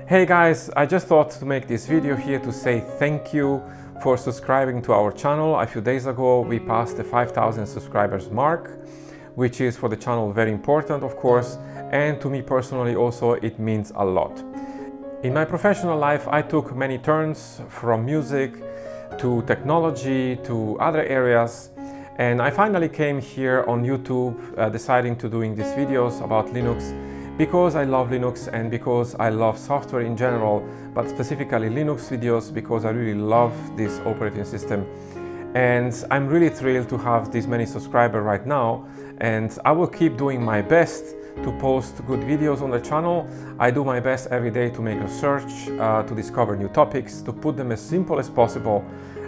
Hey guys, I just thought to make this video here to say thank you for subscribing to our channel. A few days ago we passed the 5,000 subscribers mark, which is for the channel very important, of course, and to me personally also it means a lot. In my professional life I took many turns from music to technology to other areas, and I finally came here on YouTube deciding to doing these videos about Linux because I love Linux and because I love software in general, but specifically Linux videos because I really love this operating system. And I'm really thrilled to have this many subscribers right now, and I will keep doing my best to post good videos on the channel. I do my best every day to make research, to discover new topics, to put them as simple as possible.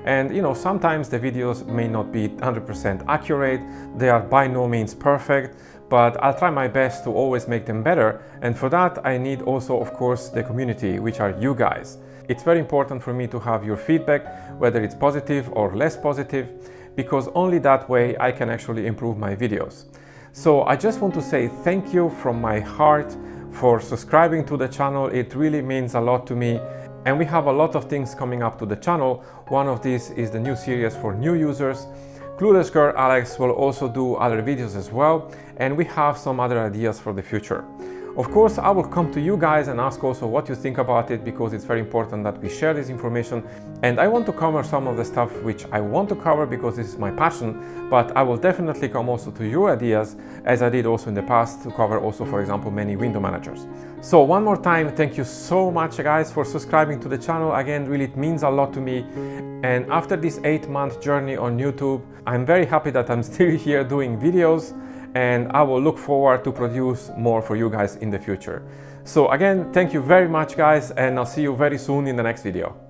And you know, sometimes the videos may not be 100% accurate, they are by no means perfect, but I'll try my best to always make them better. And for that I need also, of course, the community, which are you guys. It's very important for me to have your feedback, whether it's positive or less positive, because only that way I can actually improve my videos. So I just want to say thank you from my heart for subscribing to the channel. It really means a lot to me. And we have a lot of things coming up to the channel. One of these is the new series for new users. Clueless Girl Alex will also do other videos as well, and we have some other ideas for the future. Of course, I will come to you guys and ask also what you think about it, because it's very important that we share this information. And I want to cover some of the stuff which I want to cover because this is my passion, but I will definitely come also to your ideas, as I did also in the past, to cover also, for example, many window managers. So one more time, thank you so much guys for subscribing to the channel. Again, really it means a lot to me. And after this 8-month journey on YouTube, I'm very happy that I'm still here doing videos, and I will look forward to produce more for you guys in the future. So again, thank you very much guys, and I'll see you very soon in the next video.